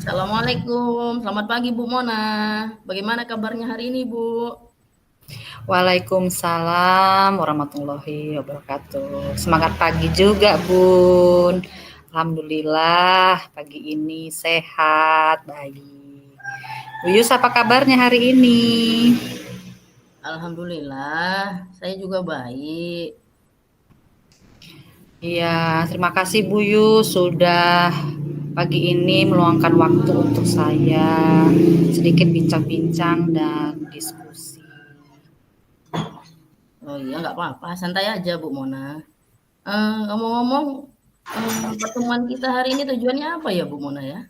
Assalamualaikum, selamat pagi Bu Mona. Bagaimana kabarnya hari ini Bu? Waalaikumsalam warahmatullahi wabarakatuh. Semangat pagi juga, Bun. Alhamdulillah pagi ini sehat, baik. Bu Yus, apa kabarnya hari ini? Alhamdulillah, saya juga baik. Iya, terima kasih Bu Yus sudah pagi ini meluangkan waktu untuk saya sedikit bincang-bincang dan diskusi. Oh iya, nggak apa-apa, santai aja Bu Mona. Ngomong-ngomong, pertemuan kita hari ini tujuannya apa ya Bu Mona ya?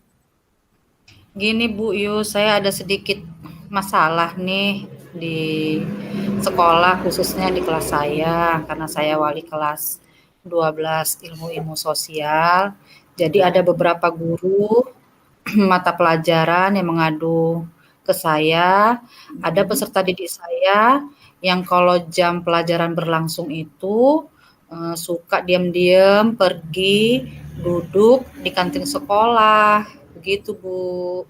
Gini Bu Yus, saya ada sedikit masalah nih di sekolah, khususnya di kelas saya, karena saya wali kelas 12 ilmu-ilmu sosial. Jadi ada beberapa guru mata pelajaran yang mengadu ke saya, ada peserta didik saya yang kalau jam pelajaran berlangsung itu suka diam-diam pergi duduk di kantin sekolah, begitu Bu.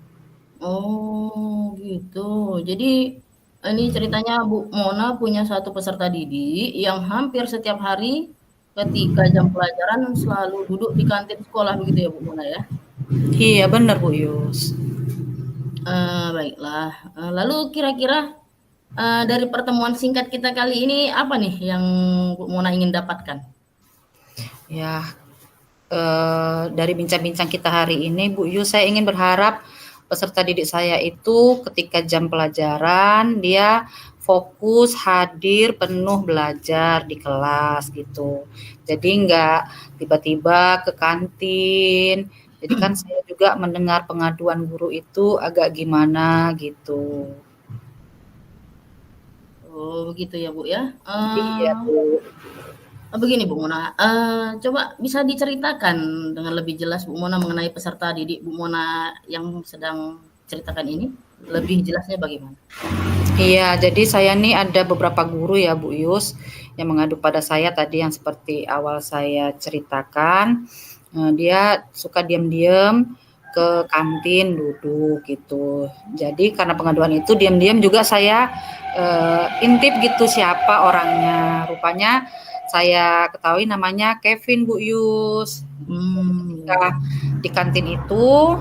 Oh gitu. Jadi ini ceritanya Bu Mona punya satu peserta didik yang hampir setiap hari ketika jam pelajaran selalu duduk di kantin sekolah begitu ya Bu Mona ya? Iya benar Bu Yus. Baiklah, lalu kira-kira, dari pertemuan singkat kita kali ini apa nih yang Bu Mona ingin dapatkan? Ya, dari bincang-bincang kita hari ini Bu Yus, saya ingin berharap peserta didik saya itu ketika jam pelajaran dia fokus, hadir, penuh belajar di kelas gitu. Jadi enggak tiba-tiba ke kantin. Jadi kan saya juga mendengar pengaduan guru itu agak gimana gitu. Oh begitu ya Bu ya, Iya Bu. begini Bu Mona, coba bisa diceritakan dengan lebih jelas Bu Mona mengenai peserta didik Bu Mona yang sedang ceritakan ini, lebih jelasnya bagaimana? Iya, jadi saya nih ada beberapa guru ya Bu Yus yang mengadu pada saya tadi yang seperti awal saya ceritakan. Dia suka diam-diam ke kantin duduk gitu. Jadi karena pengaduan itu diam-diam juga saya intip gitu siapa orangnya. Rupanya saya ketahui namanya Kevin Bu Yus. Iya. Ketika di kantin itu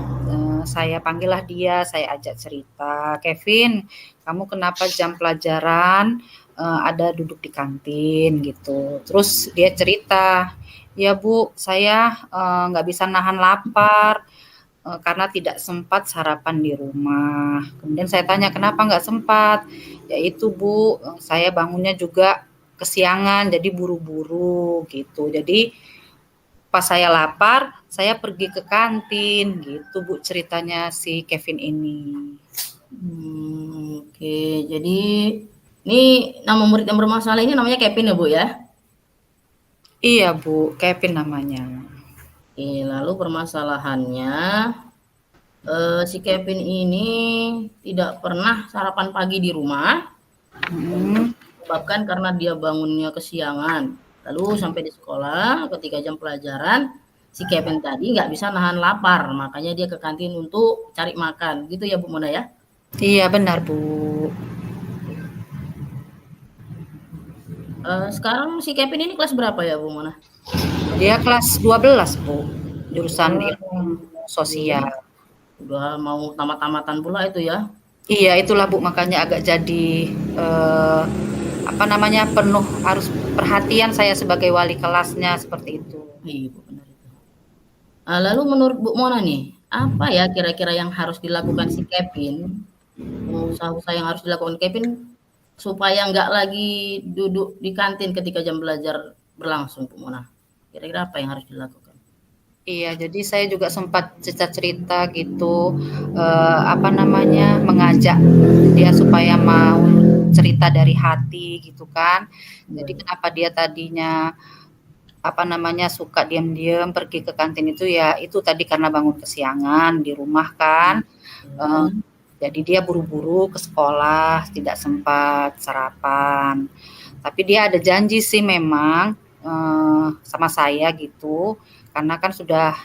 saya panggillah dia, saya ajak cerita, "Kevin, kamu kenapa jam pelajaran ada duduk di kantin?" gitu. Terus dia cerita, "Ya Bu, saya nggak bisa nahan lapar karena tidak sempat sarapan di rumah." Kemudian saya tanya, "Kenapa nggak sempat?" "Ya itu Bu, saya bangunnya juga kesiangan, jadi buru-buru," gitu. Jadi pas saya lapar, saya pergi ke kantin, gitu Bu ceritanya si Kevin ini. Oke. Jadi ini nama murid yang bermasalah ini namanya Kevin ya Bu ya? Iya Bu, Kevin namanya. Oke, lalu permasalahannya, si Kevin ini tidak pernah sarapan pagi di rumah, Hmm, disebabkan karena dia bangunnya kesiangan. Lalu sampai di sekolah ketika jam pelajaran, si Kevin tadi nggak bisa nahan lapar, makanya dia ke kantin untuk cari makan, gitu ya Bu Mona ya? iya benar Bu. Sekarang si Kevin ini kelas berapa ya Bu Mona? Dia kelas 12 Bu, jurusan Oh, ilmu oke. sosial. Udah mau tamat-tamatan pula itu ya? Iya itulah Bu, makanya agak jadi, apa namanya, penuh harus perhatian saya sebagai wali kelasnya, seperti itu. Iya Bu, benar itu. Lalu menurut Bu Mona nih, apa ya kira-kira yang harus dilakukan si Kevin, usaha-usaha yang harus dilakukan Kevin supaya nggak lagi duduk di kantin ketika jam belajar berlangsung, Bu Mona? Kira-kira apa yang harus dilakukan? Iya, jadi saya juga sempat cerita-cerita gitu, apa namanya, mengajak dia supaya mau cerita dari hati gitu kan. Jadi Baik. kenapa dia tadinya, apa namanya, suka diam-diam pergi ke kantin itu ya itu tadi karena bangun kesiangan di rumah kan, Mmm, eee, ya. jadi dia buru-buru ke sekolah, tidak sempat sarapan. Tapi dia ada janji sih memang, sama saya gitu, karena kan sudah,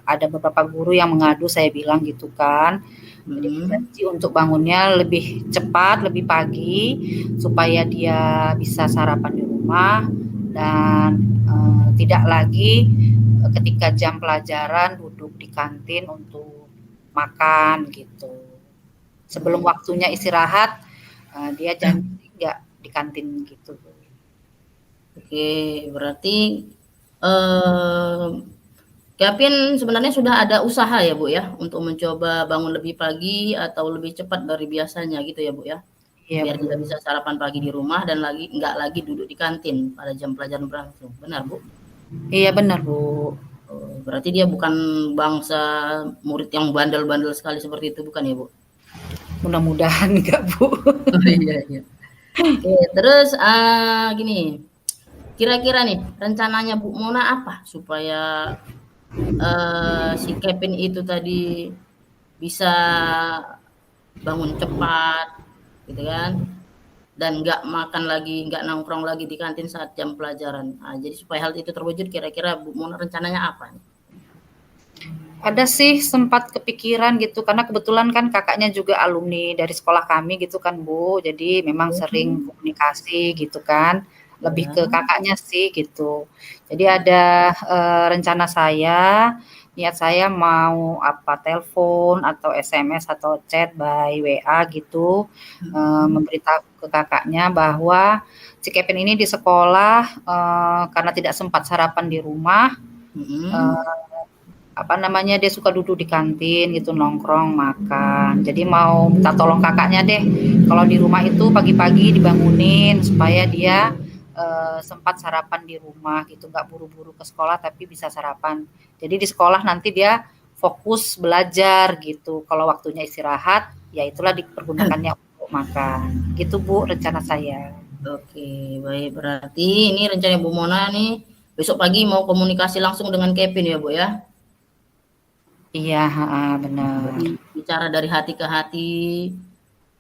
ada beberapa guru yang mengadu saya bilang gitu kan. Jadi Mhm. berjanji untuk bangunnya lebih cepat, lebih pagi, supaya dia bisa sarapan di rumah dan, tidak lagi, ketika jam pelajaran duduk di kantin untuk makan gitu. Sebelum Baik. waktunya istirahat, dia janji nggak di kantin gitu. Oke, berarti, eee, Kevin sebenarnya sudah ada usaha ya, Bu, ya, untuk mencoba bangun lebih pagi atau lebih cepat dari biasanya gitu ya, Bu, ya? Iya Biar dia betul. bisa sarapan pagi di rumah dan nggak lagi duduk di kantin pada jam pelajaran berlangsung, benar, Bu? Iya benar, Bu. Oh, berarti dia bukan bangsa murid yang bandel-bandel sekali seperti itu, bukan ya, Bu? Mudah-mudahan enggak, Bu. Oh, iya iya. Oke, terus, gini, kira-kira nih rencananya Bu Mona apa supaya, si Kevin itu tadi bisa bangun cepat gitu kan, dan nggak makan lagi, nggak nongkrong lagi di kantin saat jam pelajaran. Jadi supaya hal itu terwujud kira-kira Bu Mona rencananya apa nih? Ada sih sempat kepikiran gitu, karena kebetulan kan kakaknya juga alumni dari sekolah kami gitu kan, Bu. Jadi memang sering Oh, komunikasi gitu kan, lebih ya, ke kakaknya sih gitu. Jadi ada, rencana saya, niat saya mau apa, telepon atau SMS atau chat by WA gitu, mhm, memberitahu ke kakaknya bahwa si Kevin ini di sekolah, karena tidak sempat sarapan di rumah, mhm, eee apa namanya, dia suka duduk di kantin gitu, nongkrong, makan. Jadi mau minta tolong kakaknya deh, kalau di rumah itu pagi-pagi dibangunin supaya dia, sempat sarapan di rumah gitu, nggak buru-buru ke sekolah tapi bisa sarapan. Jadi di sekolah nanti dia fokus belajar gitu, kalau waktunya istirahat, ya itulah dipergunakannya untuk makan. Gitu Bu, rencana saya. oke, baik. Berarti ini rencana Bu Mona nih besok pagi mau komunikasi langsung dengan Kevin ya, Bu, ya? Iya, heeh, bener. Jadi bicara dari hati ke hati,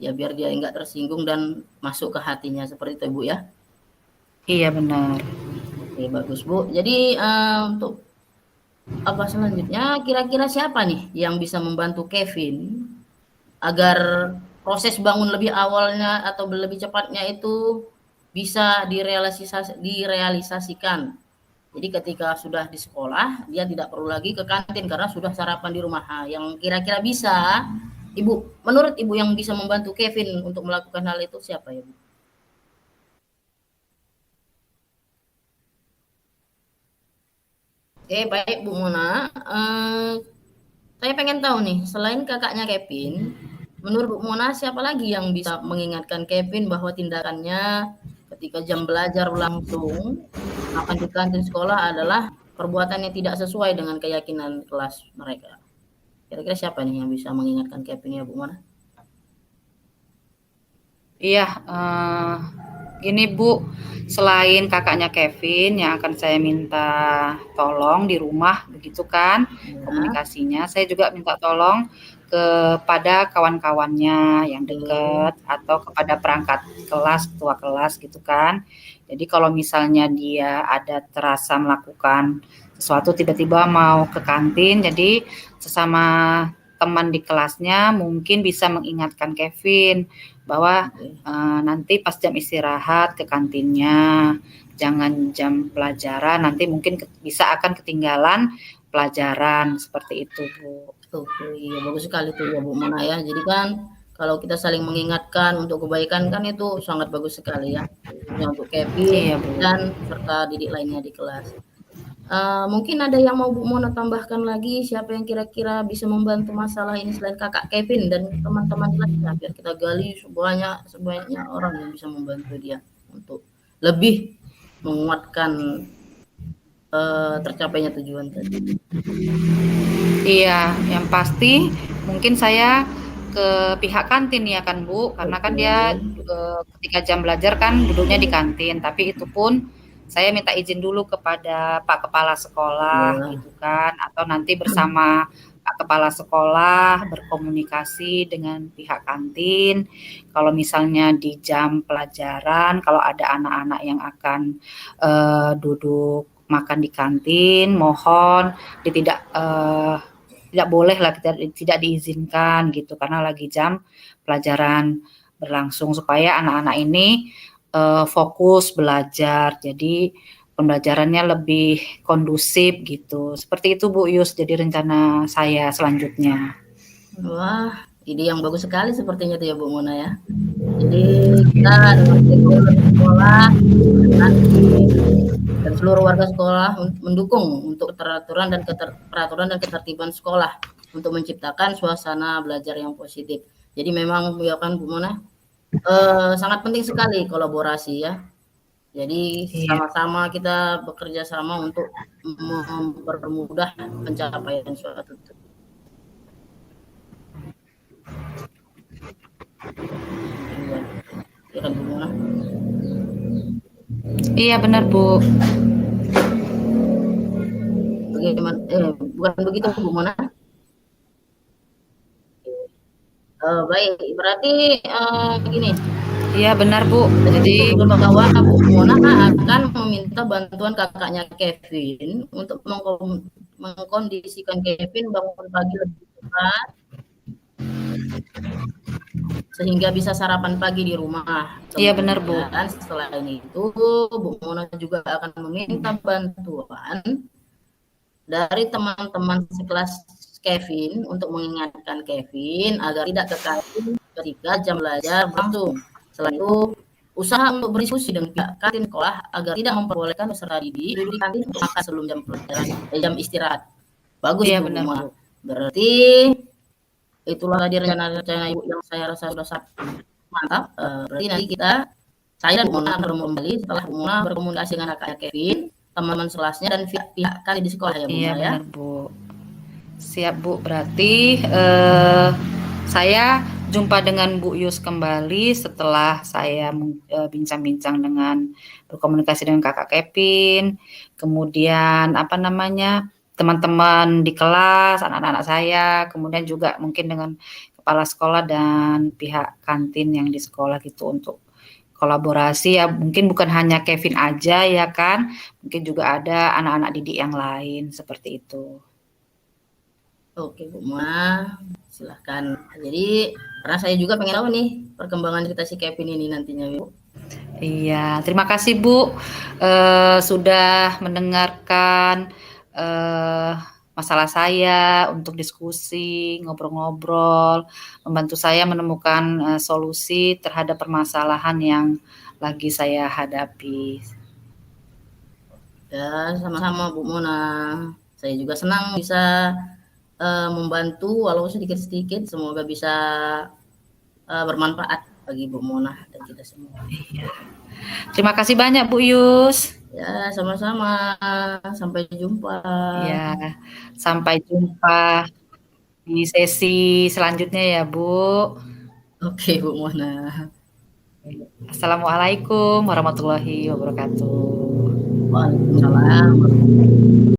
ya biar dia enggak tersinggung dan masuk ke hatinya, seperti itu, Bu, ya? Iya benar. Oke, bagus, Bu. Jadi, untuk apa selanjutnya, kira-kira siapa nih yang bisa membantu Kevin agar proses bangun lebih awalnya atau lebih cepatnya itu bisa direalisasikan. Jadi ketika sudah di sekolah, dia tidak perlu lagi ke kantin karena sudah sarapan di rumah. Yang kira-kira bisa, Ibu, menurut Ibu yang bisa membantu Kevin untuk melakukan hal itu siapa ya, Bu? Oke, baik Bu Mona. Saya pengen tahu nih, selain kakaknya Kevin, menurut Bu Mona siapa lagi yang bisa mengingatkan Kevin bahwa tindakannya ketika jam belajar berlangsung makan di kantin sekolah adalah perbuatan yang tidak sesuai dengan keyakinan kelas mereka. Kira-kira siapa nih yang bisa mengingatkan Kevin ya Bu Mona? Iya, gini Bu, selain kakaknya Kevin yang akan saya minta tolong di rumah begitu kan, Ya, komunikasinya, saya juga minta tolong kepada kawan-kawannya yang betul. dekat atau kepada perangkat kelas, ketua kelas gitu kan. Jadi kalau misalnya dia ada terasa melakukan sesuatu tiba-tiba mau ke kantin, jadi sesama teman di kelasnya mungkin bisa mengingatkan Kevin bahwa Oke. nanti pas jam istirahat ke kantinnya, jangan jam pelajaran, nanti mungkin bisa akan ketinggalan pelajaran, seperti itu, Bu. Oke, iya bagus sekali tuh ya Bu Mona ya. Jadi kan Kalau kita saling mengingatkan untuk kebaikan kan itu sangat bagus sekali ya, khususnya untuk Kevin Iya, Bu. dan serta didik lainnya di kelas. Mungkin ada yang mau Bu Mona tambahkan lagi, siapa yang kira-kira bisa membantu masalah ini selain Kakak Kevin dan teman-teman kelasnya, biar kita gali sebanyak-banyaknya orang yang bisa membantu dia untuk lebih menguatkan, tercapainya tujuan tadi. Iya, yang pasti mungkin saya ke pihak kantin ya kan Bu, karena kan dia Oke, ketika jam belajar kan duduknya di kantin, tapi itu pun saya minta izin dulu kepada Pak Kepala Sekolah iya, gitu kan, atau nanti bersama Pak Kepala Sekolah berkomunikasi dengan pihak kantin. Kalau misalnya di jam pelajaran, kalau ada anak-anak yang akan duduk makan di kantin, mohon dia tidak boleh lah, tidak diizinkan gitu karena lagi jam pelajaran berlangsung supaya anak-anak ini fokus belajar. Jadi pembelajarannya lebih kondusif gitu. Seperti itu Bu Yus, jadi rencana saya selanjutnya. wah, ide yang bagus sekali sepertinya tuh ya Bu Mona ya. Jadi kita dengan stakeholder sekolah, kantin, dan seluruh warga sekolah mendukung untuk peraturan dan ketertiban sekolah untuk menciptakan suasana belajar yang positif. Jadi memang ya kan Bu Mona, sangat penting sekali kolaborasi ya. Jadi Iya, sama-sama kita bekerja sama untuk mempermudah pencapaian suatu tujuan. Ya kan Bu Mona? iya benar Bu. Bagaimana? Bukan begitu Bu Mona? Baik, berarti gini, Iya benar Bu. kita Jadi simpulkan bahwa Bu Mona akan meminta bantuan kakaknya Kevin untuk mengkondisikan Kevin bangun pagi lebih cepat sehingga bisa sarapan pagi di rumah. iya benar Bu. Kemudian selain itu Bu Mona juga akan meminta bantuan dari teman-teman sekelas Kevin untuk mengingatkan Kevin agar tidak ke kantin ketika jam belajar berlangsung. Selain itu, usaha untuk berdiskusi dengan pihak kantin sekolah agar tidak memperbolehkan peserta didik duduk di kantin untuk makan sebelum jam pelajaran, jam istirahat. Bagus Iya itu Bu benar Mona. Bu. Berarti itulah tadi rencana-rencana Ibu yang saya rasa sudah sangat mantap. Berarti nanti saya dan Bu Mona akan kembali setelah Bu Mona berkomunikasi dengan kakaknya Kevin, teman-teman sekelasnya dan pihak kami di sekolah ya Bu Iya Mona ya. benar Bu. Siap Bu. Berarti saya jumpa dengan Bu Yus kembali setelah saya bincang-bincang dengan berkomunikasi dengan Kakak Kevin, kemudian apa namanya teman-teman di kelas, anak-anak saya, kemudian juga mungkin dengan kepala sekolah dan pihak kantin yang di sekolah gitu untuk kolaborasi ya mungkin bukan hanya Kevin aja ya kan, mungkin juga ada anak-anak didik yang lain seperti itu. Oke Bu Ma, silahkan. Jadi karena saya juga pengen tahu nih perkembangan cerita si Kevin ini nantinya Bu. Iya, terima kasih Bu sudah mendengarkan masalah saya untuk diskusi, ngobrol-ngobrol, membantu saya menemukan solusi terhadap permasalahan yang lagi saya hadapi. Ya sama-sama Bu Mona. Saya juga senang bisa membantu walau sedikit-sedikit. Semoga bisa bermanfaat bagi Bu Mona dan kita semua. Iya. Terima kasih banyak Bu Yus. Ya sama-sama. Sampai jumpa. Ya, sampai jumpa di sesi selanjutnya ya Bu. Oke Bu Mona. Assalamualaikum warahmatullahi wabarakatuh. Waalaikumsalam.